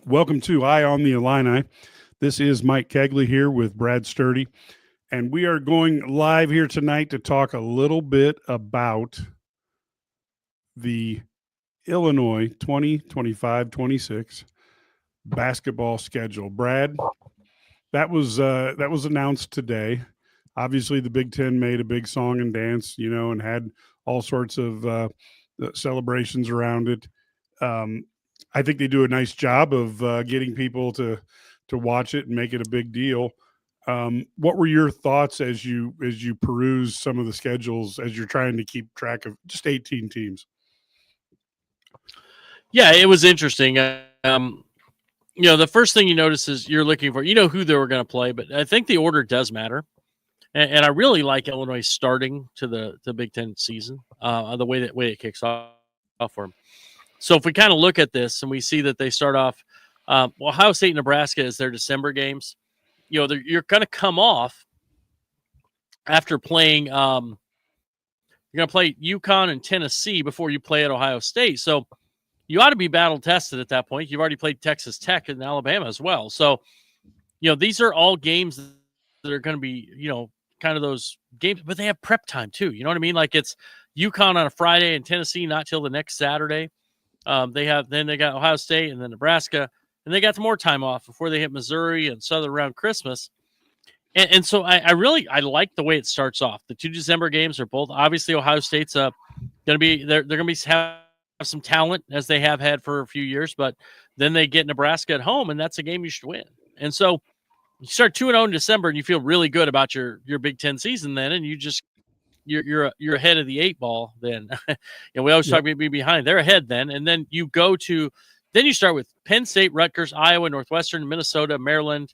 Welcome to Eye on the Illini. This is Mike Kegley here with Brad Sturdy, and we are going live here tonight to talk a little bit about the Illinois 2025-26 basketball schedule. Brad, that was announced today. Obviously, the Big Ten made a big song and dance, and had all sorts of celebrations around it. Um, I think they do a nice job of getting people to watch it and make it a big deal. What were your thoughts as you peruse some of the schedules as you're trying to keep track of just 18 teams? Yeah, it was interesting. The first thing you notice is you're looking for, who they were going to play, but I think the order does matter. And I really like Illinois starting to the Big Ten season, the way it kicks off for them. So if we kind of look at this and we see that they start off, Ohio State and Nebraska is their December games. You're going to come off after playing. You're going to play UConn and Tennessee before you play at Ohio State. So you ought to be battle tested at that point. You've already played Texas Tech and Alabama as well. So, these are all games that are going to be, kind of those games, but they have prep time too. You know what I mean? Like it's UConn on a Friday and Tennessee not till the next Saturday. They got Ohio State and then Nebraska, and they got some more time off before they hit Missouri and Southern around Christmas. And so I like the way it starts off. The two December games are both obviously Ohio State's going to be they're going to be have some talent as they have had for a few years, but then they get Nebraska at home, and that's a game you should win. And so you start 2-0 in December, and you feel really good about your Big Ten season then, and you're ahead of the 8 ball then. We always talk about being behind. They're ahead then, and then you start with Penn State, Rutgers, Iowa, Northwestern, Minnesota, Maryland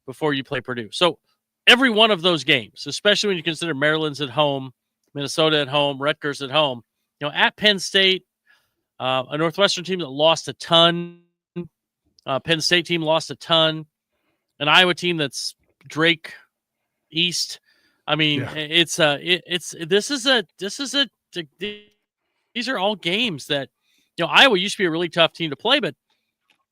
before you play Purdue. So every one of those games, especially when you consider Maryland's at home, Minnesota at home, Rutgers at home, at Penn State, a Northwestern team that lost a ton, Penn State team lost a ton, an Iowa team that's Drake East. I mean, these are all games that, Iowa used to be a really tough team to play, but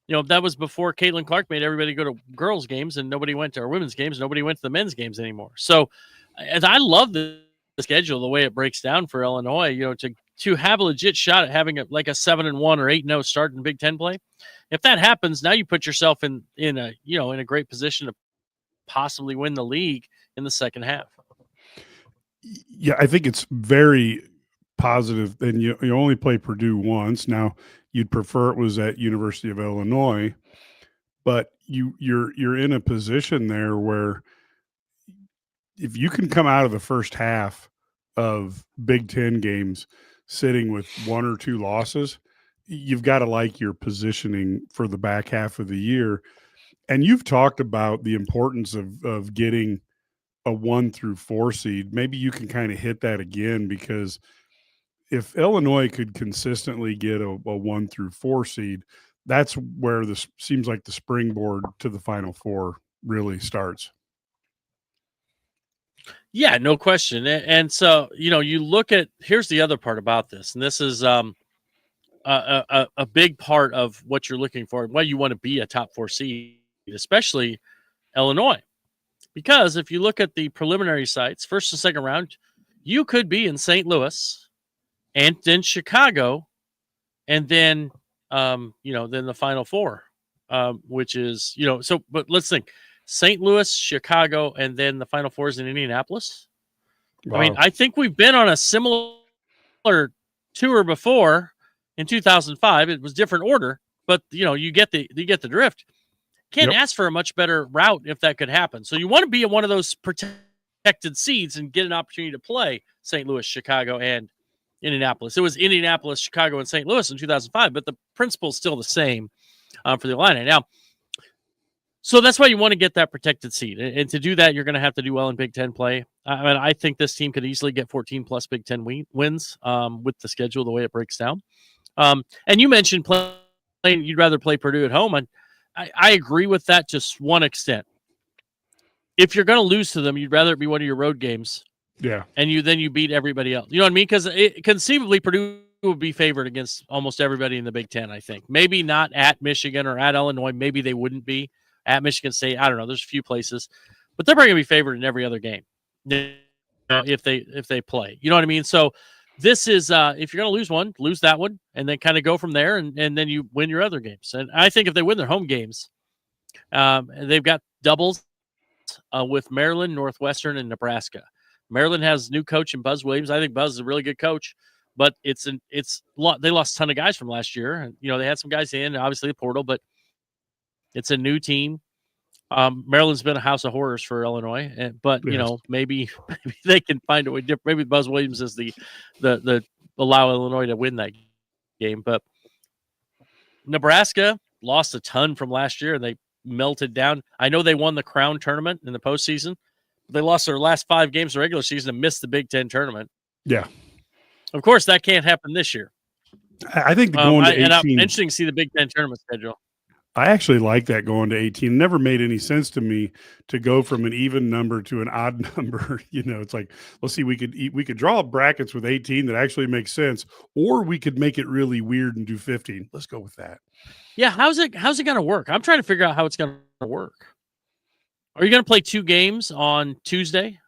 that was before Caitlin Clark made everybody go to girls' games and nobody went to our women's games. Nobody went to the men's games anymore. So, as I love the schedule, the way it breaks down for Illinois, to have a legit shot at having a 7-1 or 8-0 start in Big Ten play. If that happens, now you put yourself in a great position to possibly win the league in the second half. Yeah, I think it's very positive. And you only play Purdue once. Now, you'd prefer it was at University of Illinois, but you're in a position there where if you can come out of the first half of Big Ten games sitting with 1 or 2 losses, you've got to like your positioning for the back half of the year. And you've talked about the importance of getting a 1 through 4 seed. Maybe you can kind of hit that again, because if Illinois could consistently get a 1 through 4 seed, that's where this seems like the springboard to the Final Four really starts. Yeah, no question. And so, you look at, here's the other part about this, and this is a big part of what you're looking for, why you want to be a top 4 seed, especially Illinois. Because if you look at the preliminary sites, first and second round, you could be in St. Louis and then Chicago, and then, then the Final Four, which is, but let's think. St. Louis, Chicago, and then the Final Four is in Indianapolis. Wow. I mean, I think we've been on a similar tour before in 2005. It was different order, but you get the drift. Can't ask for a much better route if that could happen. So you want to be in one of those protected seeds and get an opportunity to play St. Louis, Chicago, and Indianapolis. It was Indianapolis, Chicago, and St. Louis in 2005, but the principle is still the same for the Illini. Now, so that's why you want to get that protected seed. And to do that, you're going to have to do well in Big Ten play. I mean, I think this team could easily get 14-plus Big Ten wins with the schedule, the way it breaks down. And you mentioned playing, you'd rather play Purdue at home. And I agree with that to one extent. If you're going to lose to them, you'd rather it be one of your road games. Yeah. And then you beat everybody else. You know what I mean? Because conceivably, Purdue would be favored against almost everybody in the Big Ten, I think. Maybe not at Michigan or at Illinois. Maybe they wouldn't be at Michigan State. I don't know. There's a few places, but they're probably going to be favored in every other game if they play. You know what I mean? So this is if you're going to lose one, lose that one, and then kind of go from there, and then you win your other games. And I think if they win their home games, they've got doubles with Maryland, Northwestern, and Nebraska. Maryland has new coach in Buzz Williams. I think Buzz is a really good coach, but they lost a ton of guys from last year. And, they had some guys in, obviously the portal, but it's a new team. Maryland's been a house of horrors for Illinois, but Yes. Maybe they can find a way different. Maybe Buzz Williams is the allow Illinois to win that game. But Nebraska lost a ton from last year, and they melted down. I know they won the Crown tournament in the postseason. They lost their last 5 games of the regular season and missed the Big Ten tournament. Yeah. Of course, that can't happen this year. I think going to 18. And I'm interesting to see the Big Ten tournament schedule. I actually like that going to 18. It never made any sense to me to go from an even number to an odd number. It's like, let's see, we could draw brackets with 18 that actually makes sense, or we could make it really weird and do 15. Let's go with that. Yeah, how's it going to work? I'm trying to figure out how it's going to work. Are you going to play 2 games on Tuesday?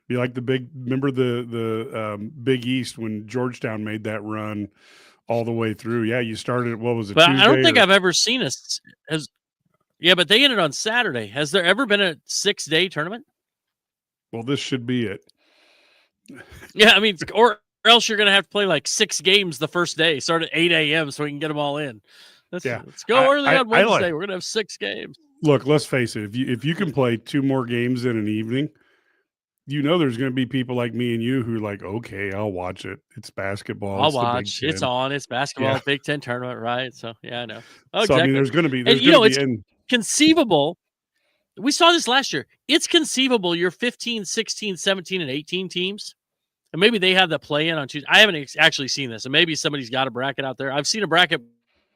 Be like remember the Big East when Georgetown made that run all the way through. Yeah, you started, what was it, but Tuesday? I don't think I've ever seen but they ended on Saturday. Has there ever been a 6-day tournament? Well, this should be it. Yeah, I mean, or else you're going to have to play like 6 games the first day, start at 8 a.m. so we can get them all in. Let's go early on Wednesday. We're going to have 6 games. Look, let's face it. If you can play 2 more games in an evening, there's going to be people like me and you who are like, okay, I'll watch it. It's basketball. I'll watch. It's on. It's basketball. Yeah. Big Ten tournament, right? So yeah, I know. Oh, exactly. I mean, there's going to be. It's conceivable. We saw this last year. It's conceivable. You're 15, 16, 17, and 18 teams, and maybe they have the play in on Tuesday. I haven't actually seen this, and maybe somebody's got a bracket out there. I've seen a bracket.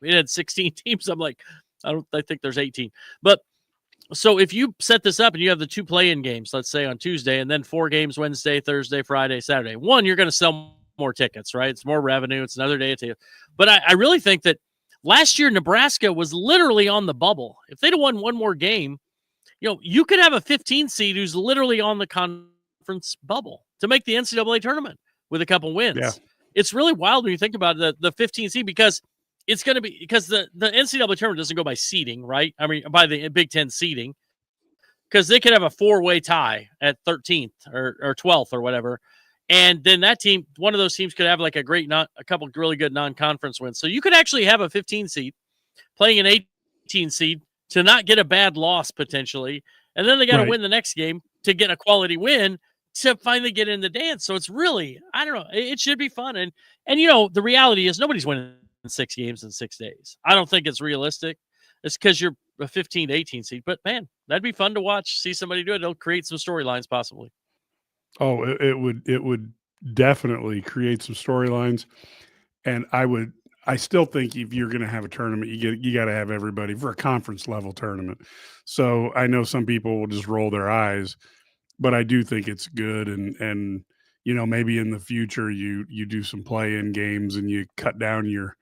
It had 16 teams. I'm like, I think there's 18, but. So if you set this up and you have the 2 play-in games, let's say on Tuesday, and then 4 games Wednesday, Thursday, Friday, Saturday, you're going to sell more tickets, right? It's more revenue. It's another day. But I really think that last year Nebraska was literally on the bubble. If they'd have won 1 more game, you could have a 15 seed who's literally on the conference bubble to make the NCAA tournament with a couple wins. Yeah. It's really wild when you think about the 15 seed because it's going to be because the NCAA tournament doesn't go by seeding, right? I mean, by the Big Ten seeding, because they could have a 4-way tie at 13th or 12th or whatever, and then that team, one of those teams, could have like a couple really good non-conference wins. So you could actually have a 15 seed playing an 18 seed to not get a bad loss potentially, and then they got to win the next game to get a quality win to finally get in the dance. So it's really, I don't know, it should be fun, and the reality is nobody's winning 6 games in 6 days. I don't think it's realistic. It's because you're a 15 to 18 seed. But man, that'd be fun to watch. See somebody do it. It'll create some storylines possibly. Oh, it would definitely create some storylines. And I still think if you're going to have a tournament, you got to have everybody for a conference level tournament. So I know some people will just roll their eyes, but I do think it's good. And maybe in the future you do some play-in games and you cut down your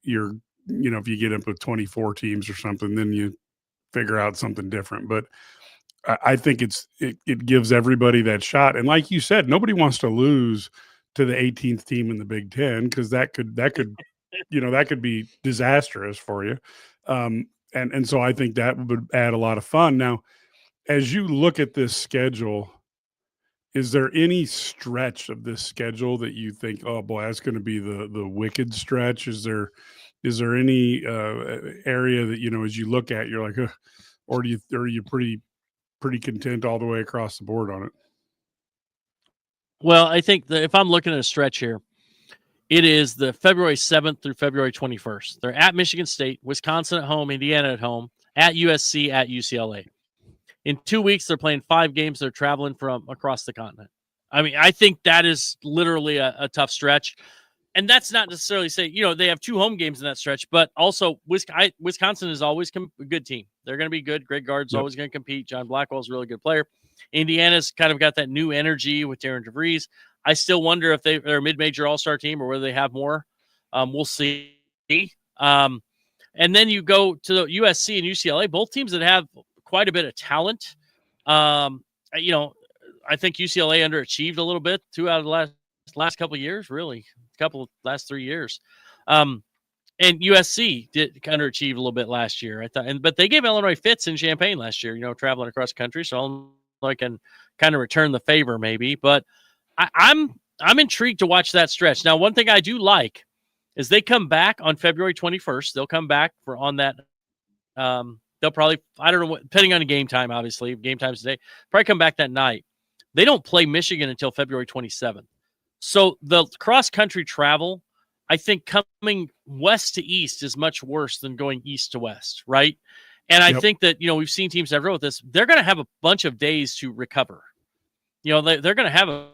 if you get up with 24 teams or something, then you figure out something different. But I think it gives everybody that shot. And like you said, nobody wants to lose to the 18th team in the Big Ten, because that could that could be disastrous for you. And so I think that would add a lot of fun. Now, as you look at this schedule, is there any stretch of this schedule that you think, oh boy, that's going to be the wicked stretch? Is there any area that as you look at, you're like, ugh, or are you pretty content all the way across the board on it? Well, I think that if I'm looking at a stretch here, it is the February 7th through February 21st. They're at Michigan State, Wisconsin at home, Indiana at home, at USC, at UCLA. In 2 weeks, they're playing 5 games. They're traveling from across the continent. I mean, I think that is literally a tough stretch. And that's not necessarily say, they have 2 home games in that stretch, but also Wisconsin is always a good team. They're going to be good. Greg Gard's always going to compete. John Blackwell's a really good player. Indiana's kind of got that new energy with Darren DeVries. I still wonder if they're a mid-major all-star team or whether they have more. We'll see. And then you go to the USC and UCLA, both teams that have quite a bit of talent. You know, I think UCLA underachieved a little bit 2 out of the last couple of years, really, last 3 years. And USC did underachieve a little bit last year, I thought, but they gave Illinois fits in Champaign last year, you know, traveling across the country. So Illinois can kind of return the favor, maybe. But I'm intrigued to watch that stretch. Now, one thing I do like is they come back on February 21st. They'll come back on that. They'll probably, I don't know what, depending on the game time, obviously, game times today, probably come back that night. They don't play Michigan until February 27th. So the cross-country travel, I think coming west to east is much worse than going east to west, right? And I think that, you know, we've seen teams that wrote this. They're going to have a bunch of days to recover. You know, they're going to have a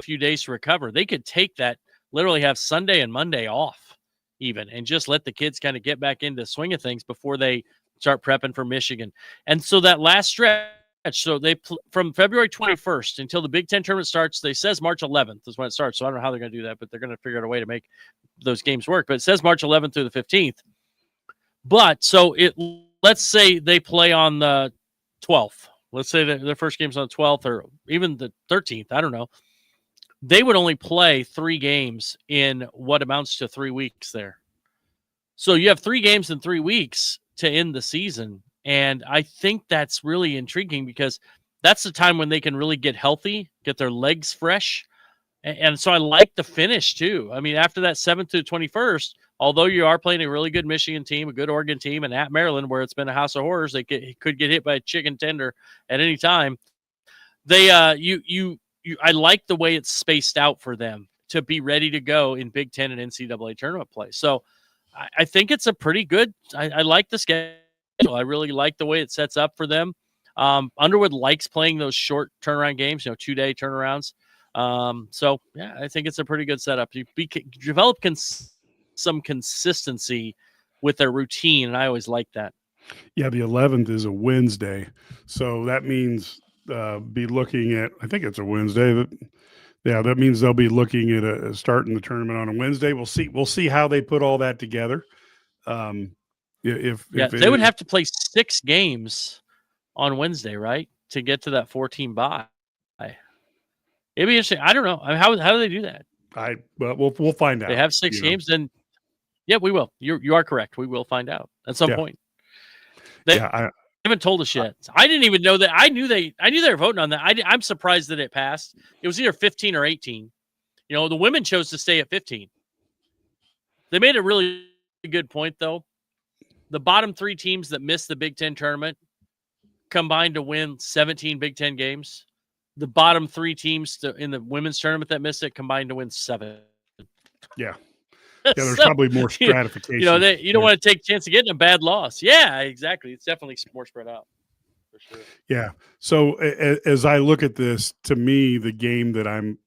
few days to recover. They could take that, literally have Sunday and Monday off even, and just let the kids kind of get back into the swing of things before they start prepping for Michigan. And so that last stretch, so they from February 21st until the Big Ten tournament starts, they says March 11th is when it starts. So I don't know how they're going to do that, but they're going to figure out a way to make those games work. But it says March 11th through the 15th. But so let's say they play on the 12th. Let's say that their first game's on the 12th or even the 13th. I don't know. They would only play 3 games in what amounts to 3 weeks there. So you have 3 games in 3 weeks to end the season. And I think that's really intriguing because that's the time when they can really get healthy, get their legs fresh. And so I like the finish too. I mean, after that 7th to 21st, although you are playing a really good Michigan team, a good Oregon team, and at Maryland, where it's been a house of horrors, they could get hit by a chicken tender at any time. They, I like the way it's spaced out for them to be ready to go in Big Ten and NCAA tournament play. So I think it's a pretty good. I like the schedule. I really like the way it sets up for them. Underwood likes playing those short turnaround games, 2-day turnarounds. So yeah, I think it's a pretty good setup. You develop some consistency with their routine, and I always like that. Yeah, the 11th is a Wednesday, so that means be looking at. I think it's a Wednesday. That means they'll be looking at starting the tournament on a Wednesday. We'll see how they put all that together. If they would have to play 6 games on Wednesday, right, to get to that 14 bye. It'd be interesting. I don't know how do they do that. But we'll find out. They have 6 games, then yeah, we will. You are correct. We will find out at some point. They haven't told us yet. I didn't even know that. I knew they were voting on that. I'm surprised that it passed. It was either 15 or 18. The women chose to stay at 15. They made a really good point though. The bottom 3 teams that missed the Big Ten tournament combined to win 17 Big Ten games. The bottom 3 teams in the women's tournament that missed it combined to win 7. Yeah. Yeah, there's probably more stratification. You don't want to take a chance of getting a bad loss. Yeah, exactly. It's definitely more spread out. For sure. Yeah. So as I look at this, to me, the game that I'm,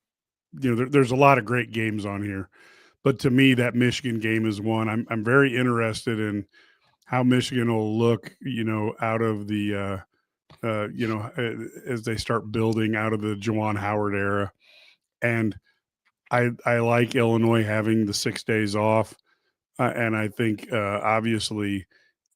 there's a lot of great games on here, but to me, that Michigan game is one. I'm very interested in how Michigan will look, out of the, as they start building out of the Juwan Howard era. And I like Illinois having the 6 days off. And I think, obviously,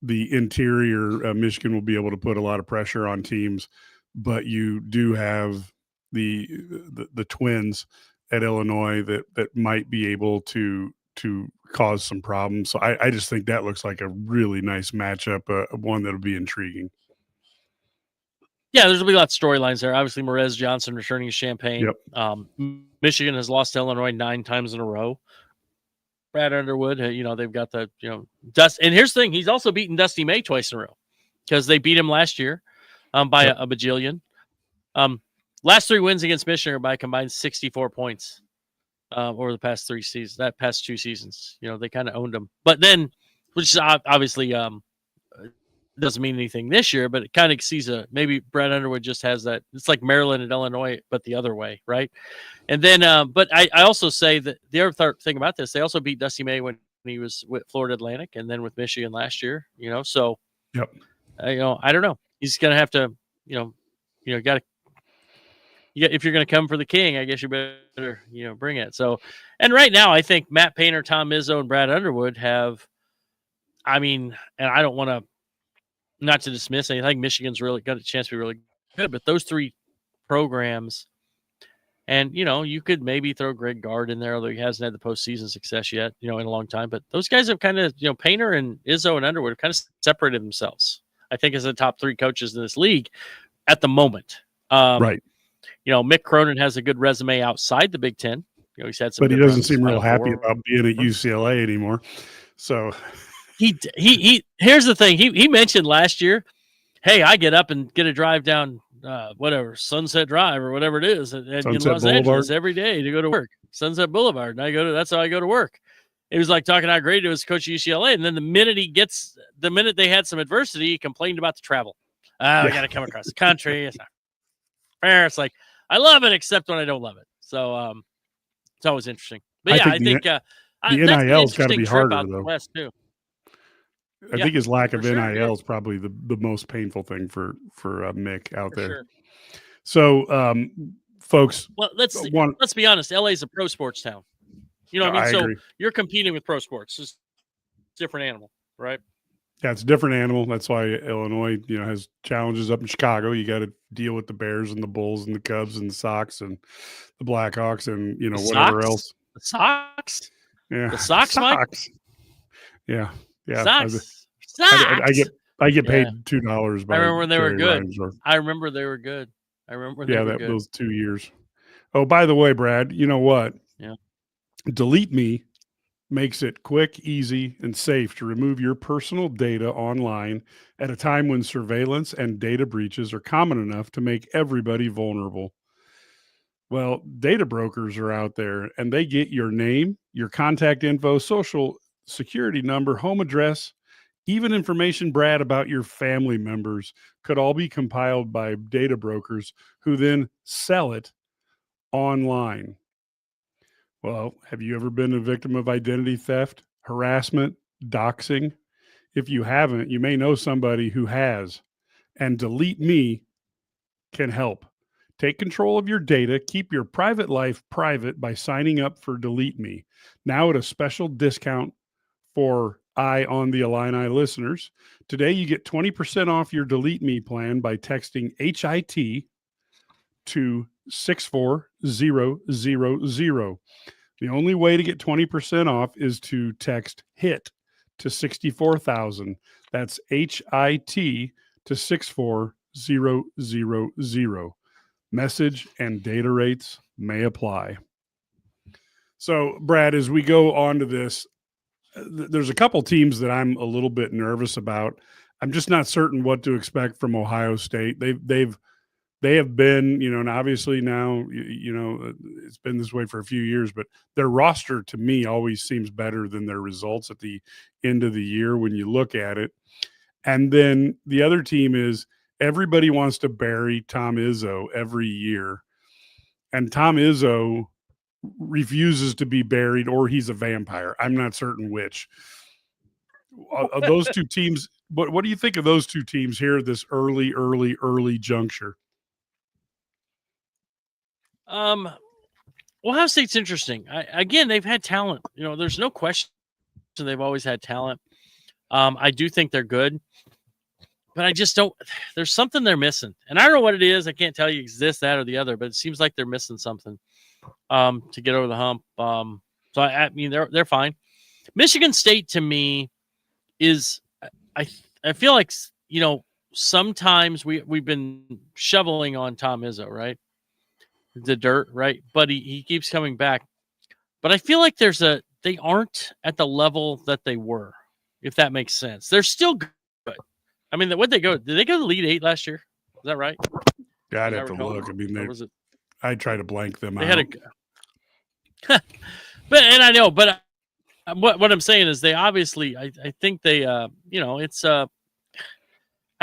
the interior Michigan will be able to put a lot of pressure on teams, but you do have the twins at Illinois that might be able to cause some problems. So I just think that looks like a really nice matchup, one that'll be intriguing. Yeah, there's going to be lots of storylines there. Obviously, Morez Johnson returning to Champaign. Yep. Michigan has lost to Illinois 9 times in a row. Brad Underwood, they've got the, Dust. And here's the thing. He's also beaten Dusty May twice in a row because they beat him last year by a bajillion. Last 3 wins against Michigan are by combined 64 points over the past 2 seasons. They kind of owned them. But then, which is obviously doesn't mean anything this year, but it kind of sees maybe Brad Underwood just has that. It's like Maryland and Illinois, but the other way, right? And then, but I also say that the other thing about this, they also beat Dusty May when he was with Florida Atlantic, and then with Michigan last year. So yep. I don't know. He's gonna have to, got to if you're going to come for the king, I guess you better, bring it. So, and right now, I think Matt Painter, Tom Izzo, and Brad Underwood have, and I don't want to, not to dismiss anything. I think Michigan's really got a chance to be really good, but those three programs, and you could maybe throw Greg Gard in there, although he hasn't had the postseason success yet, in a long time. But those guys have kind of, Painter and Izzo and Underwood have kind of separated themselves, I think, as the top three coaches in this league at the moment. Right. Mick Cronin has a good resume outside the Big Ten. He's had some, but he doesn't seem real happy about being at UCLA anymore. So he here's the thing. He mentioned last year, hey, I get up and get a drive down whatever, Sunset Drive or whatever it is in Los Angeles every day to go to work. Sunset Boulevard. And that's how I go to work. He was like talking how great it was to coach at UCLA. And then the minute they had some adversity, he complained about the travel. I got to come across the country. It's not fair. It's like, I love it, except when I don't love it. So it's always interesting. But yeah, I think the NIL's got to be harder, though. West too. I think his lack of NIL is probably the most painful thing for Mick out there. Sure. So, folks, well, let's be honest. LA is a pro sports town. You know what I mean? So you're competing with pro sports. It's a different animal, right? Yeah, it's a different animal. That's why Illinois, has challenges up in Chicago. You got to deal with the Bears and the Bulls and the Cubs and the Sox and the Blackhawks and whatever else. The Sox? Yeah, the Sox, Mike? Yeah. Sox. I get paid $2. I remember when they were good. I remember they were good. Those 2 years. Oh, by the way, Brad, you know what? Yeah. Delete Me makes it quick, easy, and safe to remove your personal data online at a time when surveillance and data breaches are common enough to make everybody vulnerable. Well, data brokers are out there, and they get your name, your contact info, social security number, home address, even information, Brad, about your family members could all be compiled by data brokers who then sell it online. Well, have you ever been a victim of identity theft, harassment, doxing? If you haven't, you may know somebody who has, and Delete Me can help. Take control of your data. Keep your private life private by signing up for Delete Me. Now at a special discount for Eye on the Illini listeners. Today you get 20% off your Delete Me plan by texting HIT to 64000. The only way to get 20% off is to text HIT to 64,000. That's HIT to 64000. Message and data rates may apply. So, Brad, as we go on to this, there's a couple teams that I'm a little bit nervous about. I'm just not certain what to expect from Ohio State. They have been, and obviously now, it's been this way for a few years, but their roster to me always seems better than their results at the end of the year when you look at it. And then the other team is everybody wants to bury Tom Izzo every year. And Tom Izzo refuses to be buried, or he's a vampire. I'm not certain which. Of those two teams, what do you think of those two teams here at this early juncture? Ohio State's interesting. Again, they've had talent. There's no question they've always had talent. I do think they're good, but I just don't. There's something they're missing, and I don't know what it is. I can't tell you this, that, or the other, but it seems like they're missing something to get over the hump. So I mean, they're fine. Michigan State to me is I feel like sometimes we've been shoveling on Tom Izzo, right? The dirt, right? But he keeps coming back. But I feel like they aren't at the level that they were, if that makes sense. They're still good. I mean, did they go to the Elite Eight last year? Is that right? Yeah, I'd have to look. I mean, I try to blank them out. But I know, but what I'm saying is they obviously, I think they, it's I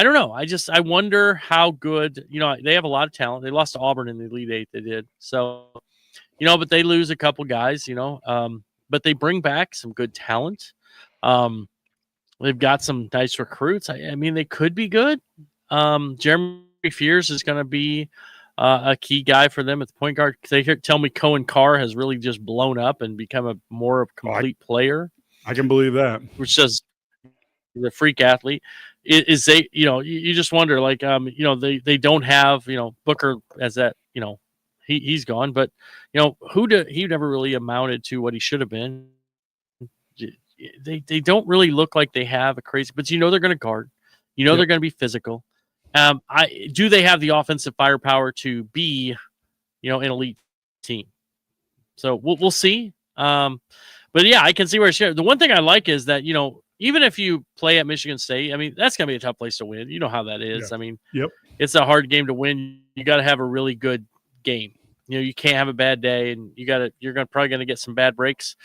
don't know. I wonder how good, they have a lot of talent. They lost to Auburn in the Elite Eight. They did. So, but they lose a couple guys, but they bring back some good talent. They've got some nice recruits. I mean, they could be good. Jeremy Fears is going to be a key guy for them at the point guard. They tell me Cohen Carr has really just blown up and become a more complete player. I can believe that. Which says the freak athlete is they, you just wonder, like, they don't have, Booker as that, he's gone, but he never really amounted to what he should have been. They don't really look like they have a crazy, but they're going to guard, they're going to be physical. Do they have the offensive firepower to be, an elite team? So we'll see. But yeah, I can see where it's shared. The one thing I like is that, even if you play at Michigan State, I mean, that's going to be a tough place to win. You know how that is. Yeah. I mean, Yep. It's a hard game to win. You got to have a really good game. You can't have a bad day, and you're probably going to get some bad breaks.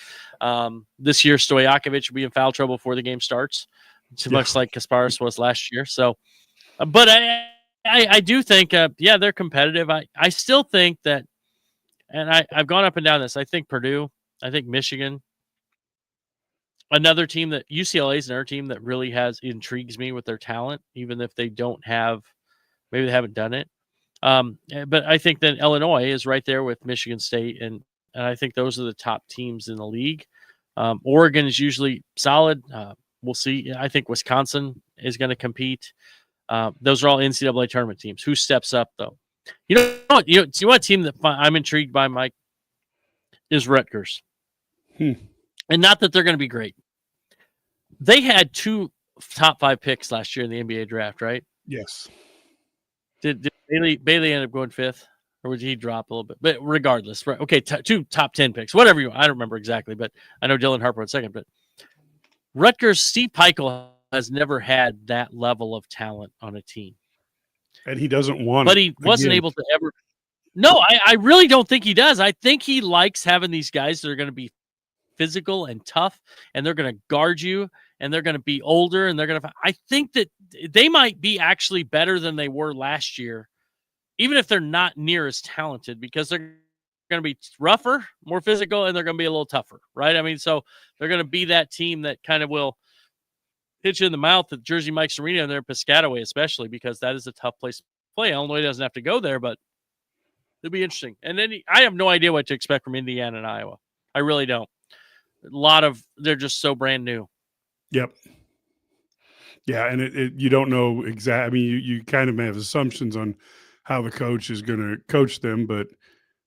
This year, Stojakovic will be in foul trouble before the game starts, much like Kasparis was last year. So, but I do think, they're competitive. I still think that, and I've gone up and down this. I think Purdue, I think Michigan, another team that UCLA is another team that really intrigues me with their talent, even if they maybe they haven't done it. But I think that Illinois is right there with Michigan State, and I think those are the top teams in the league. Oregon is usually solid. We'll see. I think Wisconsin is going to compete. Those are all NCAA tournament teams. Who steps up, though? You know what? You know what team that I'm intrigued by, Mike, is Rutgers. And not that they're going to be great. They had 2 top 5 picks last year in the NBA draft, right? Yes. Did Bailey end up going 5th, or would he drop a little bit? But regardless, right? Okay, 2 top 10 picks, whatever I don't remember exactly, but I know Dylan Harper went 2nd. But Rutgers, Steve Peichel has never had that level of talent on a team, and he doesn't want. But he wasn't able to ever. No, I really don't think he does. I think he likes having these guys that are going to be physical and tough, and they're going to guard you, and they're going to be older, and they're going to. I think that they might be actually better than they were last year, even if they're not near as talented, because they're going to be rougher, more physical, and they're going to be a little tougher, right? I mean, so they're going to be that team that kind of will hit you in the mouth at Jersey Mike's Arena and their Piscataway, especially because that is a tough place to play. Illinois doesn't have to go there, but it'll be interesting. And then I have no idea what to expect from Indiana and Iowa. I really don't. They're just so brand new. Yep. Yeah, and you don't know exactly. I mean, you kind of have assumptions on how the coach is going to coach them, but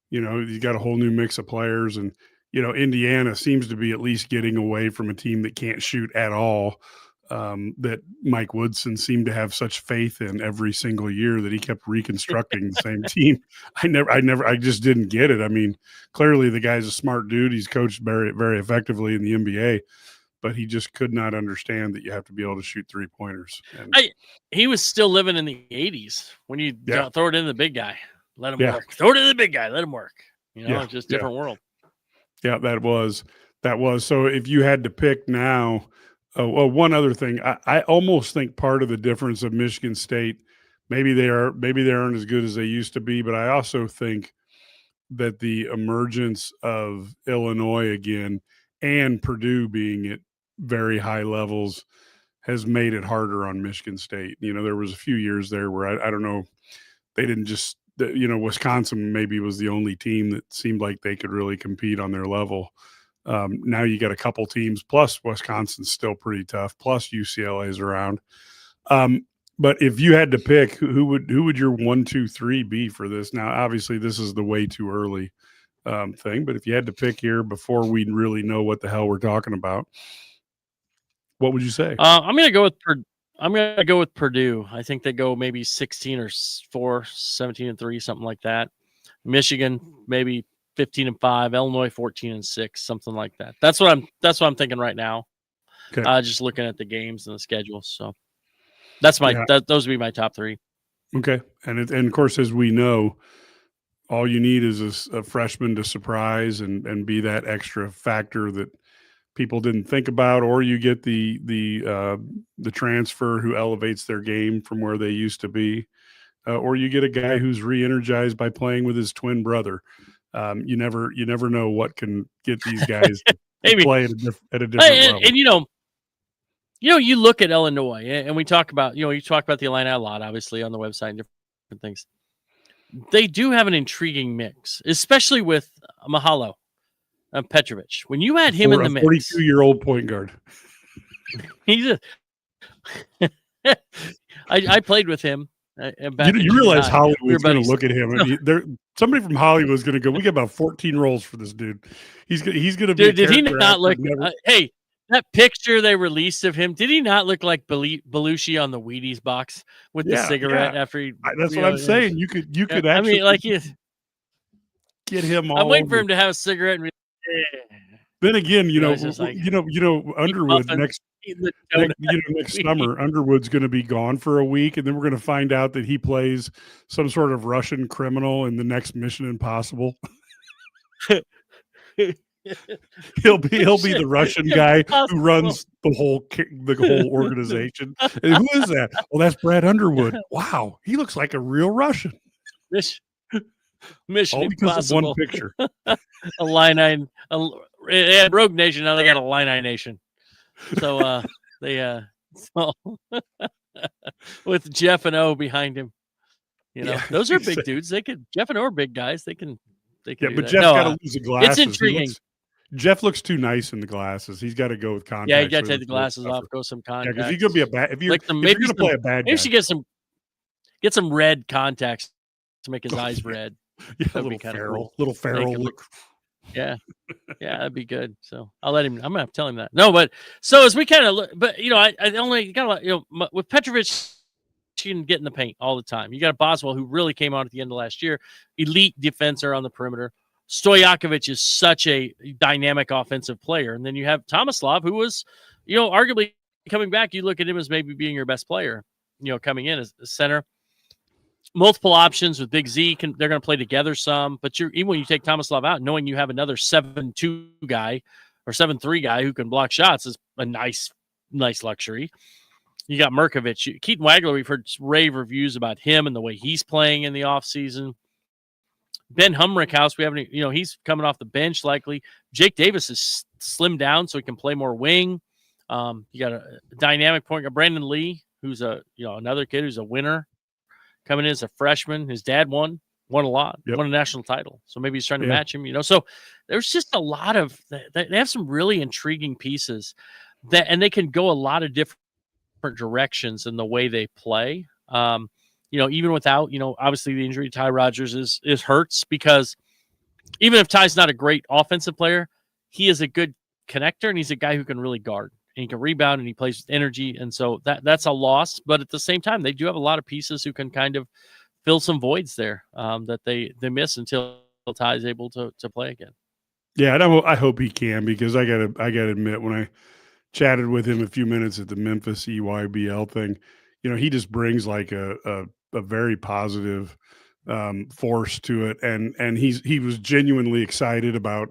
you got a whole new mix of players, and Indiana seems to be at least getting away from a team that can't shoot at all. That Mike Woodson seemed to have such faith in every single year that he kept reconstructing the same team. I just didn't get it. I mean, clearly the guy's a smart dude. He's coached very, very effectively in the NBA, but he just could not understand that you have to be able to shoot 3-pointers. He was still living in the 80s when you throw it in the big guy, let him work. Throw it in the big guy, let him work. It's just different world. Yeah, that was. So if you had to pick now. Oh, well, one other thing, I almost think part of the difference of Michigan State, maybe they aren't as good as they used to be, but I also think that the emergence of Illinois again and Purdue being at very high levels has made it harder on Michigan State. There was a few years there where I don't know, they didn't just, Wisconsin maybe was the only team that seemed like they could really compete on their level. Now you got a couple teams, plus Wisconsin's still pretty tough, plus UCLA's around. But if you had to pick, who would your 1, 2, 3 be for this? Now, obviously, this is the way too early thing, but if you had to pick here before we really know what the hell we're talking about, what would you say? I'm going to go with Purdue. I think they go maybe 16 or 4, 17 and 3, something like that. Michigan maybe 15-5, Illinois 14-6, something like that. That's what I'm thinking right now. Okay. Just looking at the games and the schedule. So that's those would be my top 3. Okay, and of course, as we know, all you need is a freshman to surprise and be that extra factor that people didn't think about, or you get the transfer who elevates their game from where they used to be, or you get a guy who's re-energized by playing with his twin brother. You never know what can get these guys to play at a different level. And you look at Illinois, and we talk about you talk about the Illini a lot, obviously on the website and different things. they do have an intriguing mix, especially with Mahalo and Petrovic. When you add him in the a mix, 42-year-old point guard. he's a. I played with him back in You junior realize high. Hollywood's going to buddies. look at him. Somebody from Hollywood is going to go, we got about 14 roles for this dude. He's going to be. Dude, did he not look? Hey, that picture they released of him, did he not look like Belushi on the Wheaties box with the cigarette after he? That's what I'm saying. You could actually. I mean, like get him. I'm waiting for him to have a cigarette. And then again, like, Underwood next summer, Underwood's going to be gone for a week, and then we're going to find out that he plays some sort of Russian criminal in the next Mission Impossible. He'll be the Russian guy who runs the whole organization. And who is that? Well, that's Brad Underwood. Wow, he looks like a real Russian. Mission all because Impossible. of one picture. Illini, they had Rogue Nation. Now they got Illini Nation. So they with Jeff and O behind him. Those are big dudes. Jeff and O are big guys. They can. Yeah, but Jeff's got to lose the glasses. It's intriguing. Jeff looks too nice in the glasses. He's got to go with contacts. Yeah, you got to take the glasses off, go some contacts. Yeah, because he's going to be a bad. If you're going to play a bad guy, maybe you should get some red contacts to make his eyes red. Yeah, a little feral, look. Yeah, that'd be good. So I'll let him. I'm gonna have to tell him that. No, but so as we kind of look, but I only got with Petrovic, you can get in the paint all the time. You got a Boswell who really came on at the end of last year, elite defender on the perimeter. Stojakovic is such a dynamic offensive player, and then you have Tomislav, who was, arguably coming back. You look at him as maybe being your best player, coming in as a center. Multiple options with Big Z. They're going to play together some, but even when you take Tomislav out, knowing you have another 7-2 guy or 7-3 guy who can block shots is a nice luxury. You got Merkovic. Keaton Wagler, we've heard rave reviews about him and the way he's playing in the offseason. Ben Humrickhouse, we haven't, he's coming off the bench likely. Jake Davis is slimmed down so he can play more wing. You got a dynamic point guard, Brandon Lee, who's another kid who's a winner. Coming in as a freshman, his dad won a lot, won a national title. So maybe he's trying to match him, So there's just a lot of, they have some really intriguing pieces and they can go a lot of different directions in the way they play. Even without, obviously the injury to Ty Rodgers is hurts because even if Ty's not a great offensive player, he is a good connector and he's a guy who can really guard. And he can rebound and he plays with energy. And so that's a loss. But at the same time, they do have a lot of pieces who can kind of fill some voids there that they miss until Ty is able to play again. Yeah, and I hope he can, because I gotta admit, when I chatted with him a few minutes at the Memphis EYBL thing, he just brings like a very positive force to it. And he was genuinely excited about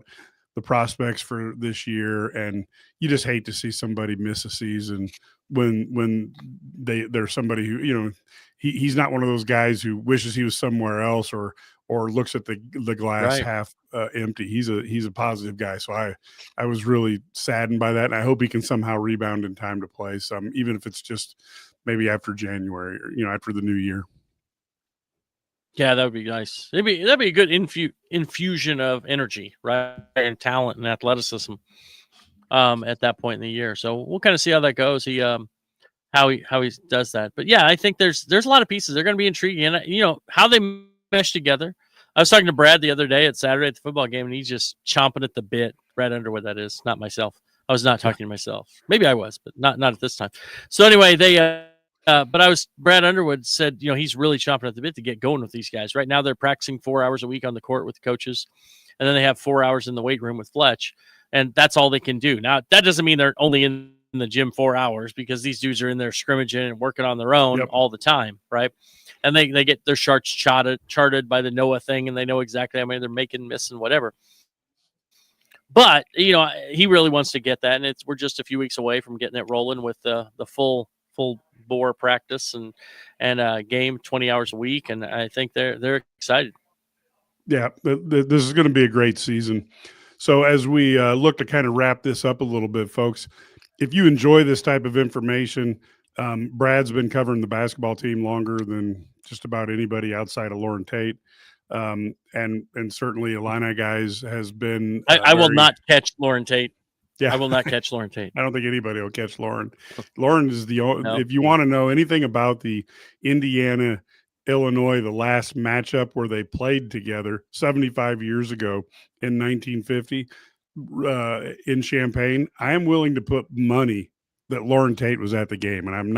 the prospects for this year, and you just hate to see somebody miss a season when there's somebody who he's not one of those guys who wishes he was somewhere else or looks at the glass half empty. He's a positive guy, so I was really saddened by that, and I hope he can somehow rebound in time to play some, even if it's just maybe after January or after the new year. Yeah, that would be nice. That'd be a good infusion of energy, right, and talent and athleticism at that point in the year. So we'll kind of see how that goes. How he does that. But yeah, I think there's a lot of pieces. They're going to be intriguing, and how they mesh together. I was talking to Brad the other day at Saturday at the football game, and he's just chomping at the bit. Brad Underwood, that is, not myself. I was not talking to myself. Maybe I was, but not at this time. So anyway, Brad Underwood said, he's really chomping at the bit to get going with these guys. Right now, they're practicing 4 hours a week on the court with the coaches, and then they have 4 hours in the weight room with Fletch, and that's all they can do. Now, that doesn't mean they're only in the gym 4 hours, because these dudes are in there scrimmaging and working on their own all the time, right? And they get their charts charted by the NOAA thing, and they know exactly how many they're making, missing, whatever. But he really wants to get that, and we're just a few weeks away from getting it rolling with the full bore practice and game 20 hours a week, and I think they're excited. Yeah, this is going to be a great season. So as we look to kind of wrap this up a little bit, folks, if you enjoy this type of information, Brad's been covering the basketball team longer than just about anybody outside of Lauren Tate. And certainly Illini guys has been I will very, not catch Lauren Tate. yeah. I will not catch Lauren Tate. I don't think anybody will catch Lauren. Lauren is the No. if you want to know anything about the Indiana Illinois, the last matchup where they played together 75 years ago in 1950 in Champaign, I am willing to put money that Lauren Tate was at the game, and I'm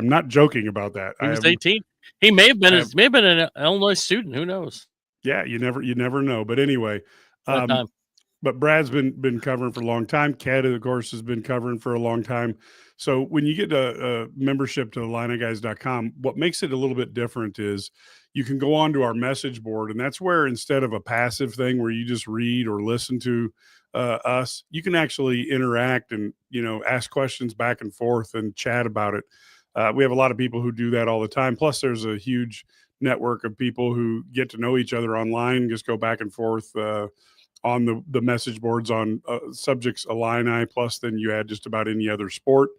not joking about that. He was 18. He may have been an Illinois student. Who knows? Yeah, you never know. But anyway, but Brad's been covering for a long time. Kat, of course, has been covering for a long time. So when you get a membership to IlliniGuys.com, what makes it a little bit different is you can go onto our message board, and that's where instead of a passive thing where you just read or listen to us, you can actually interact and ask questions back and forth and chat about it. We have a lot of people who do that all the time. Plus, there's a huge network of people who get to know each other online, just go back and forth on the message boards on subjects Illini. Plus, then you add just about any other sport,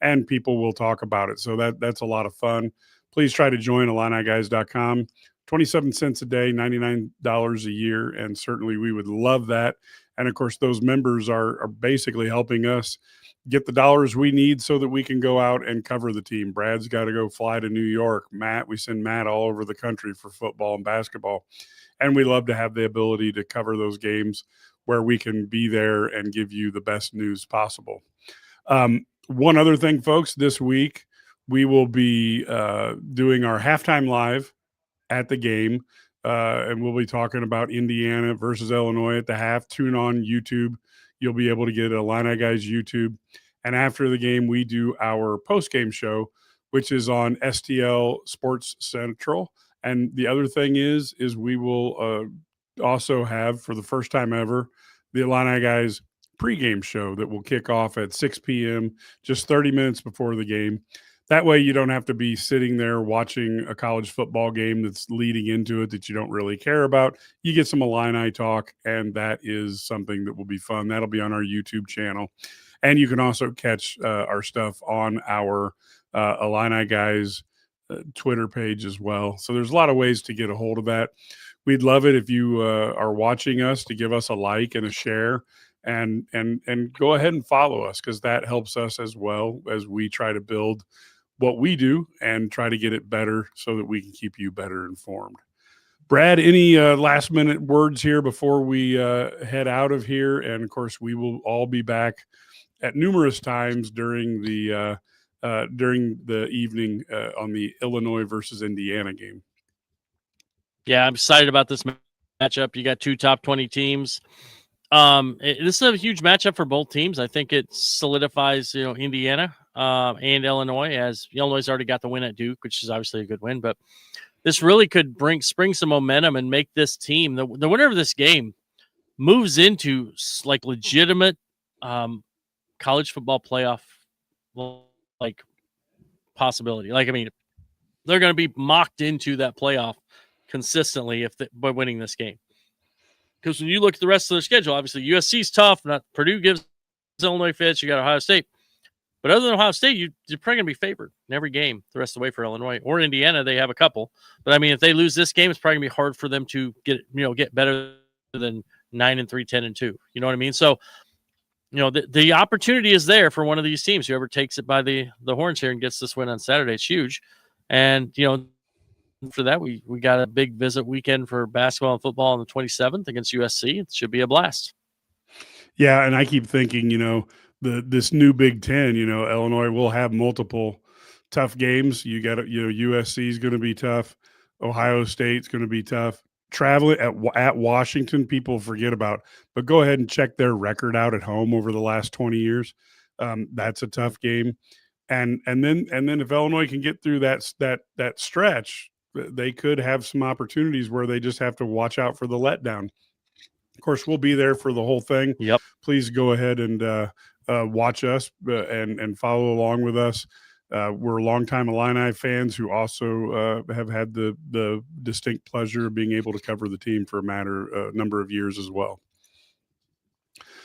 and people will talk about it. So that's a lot of fun. Please try to join IlliniGuys.com. 27 cents a day, $99 a year, and certainly we would love that. And of course, those members are basically helping us get the dollars we need so that we can go out and cover the team. Brad's got to go fly to New York. We send Matt all over the country for football and basketball. And we love to have the ability to cover those games where we can be there and give you the best news possible. One other thing, folks, this week we will be doing our halftime live at the game, and we'll be talking about Indiana versus Illinois at the half. Tune on YouTube. You'll be able to get Illini Guys YouTube. And after the game, we do our post-game show, which is on STL Sports Central. And the other thing is we will also have, for the first time ever, the Illini Guys pregame show that will kick off at 6 p.m., just 30 minutes before the game. That way you don't have to be sitting there watching a college football game that's leading into it that you don't really care about. You get some Illini talk, and that is something that will be fun. That'll be on our YouTube channel. And you can also catch our stuff on our Illini Guys Twitter page as well. So there's a lot of ways to get a hold of that. We'd love it if you are watching us to give us a like and a share, and go ahead and follow us, because that helps us as well as we try to build what we do and try to get it better so that we can keep you better informed. Brad, any last minute words here before we head out of here? And of course, we will all be back at numerous times during the evening on the Illinois versus Indiana game. Yeah, I'm excited about this matchup. You got two top 20 teams. This is a huge matchup for both teams. I think it solidifies, Indiana and Illinois, as Illinois has already got the win at Duke, which is obviously a good win. But this really could spring some momentum and make this team, the winner of this game, moves into like legitimate college football playoff like possibility. Like, I mean, they're going to be mocked into that playoff consistently by winning this game. Because when you look at the rest of their schedule, obviously USC's tough. Purdue gives Illinois fits. You got Ohio State. But other than Ohio State, you're probably going to be favored in every game the rest of the way for Illinois. Or Indiana, they have a couple. But, I mean, if they lose this game, it's probably going to be hard for them to get better than 9-3, 10-2. You know what I mean? So, the opportunity is there for one of these teams. Whoever takes it by the horns here and gets this win on Saturday, it's huge. And, for that, we got a big visit weekend for basketball and football on the 27th against USC. It should be a blast. Yeah, and I keep thinking, this new Big Ten, Illinois will have multiple tough games. You got USC is going to be tough. Ohio State's going to be tough. Traveling at Washington, people forget about, but go ahead and check their record out at home over the last 20 years. That's a tough game. And then if Illinois can get through that stretch, they could have some opportunities where they just have to watch out for the letdown. Of course, we'll be there for the whole thing. Yep. Please go ahead and watch us and follow along with us. We're longtime Illini fans who also have had the distinct pleasure of being able to cover the team for a number of years as well.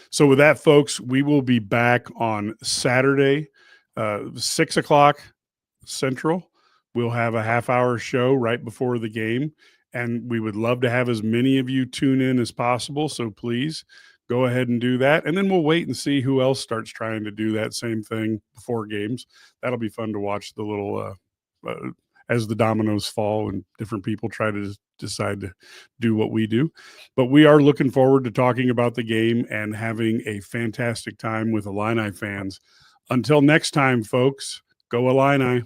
So with that, folks, we will be back on Saturday, 6 o'clock Central. We'll have a half-hour show right before the game, and we would love to have as many of you tune in as possible, so please go ahead and do that, and then we'll wait and see who else starts trying to do that same thing before games. That'll be fun to watch the little as the dominoes fall and different people try to decide to do what we do. But we are looking forward to talking about the game and having a fantastic time with Illini fans. Until next time, folks, go Illini.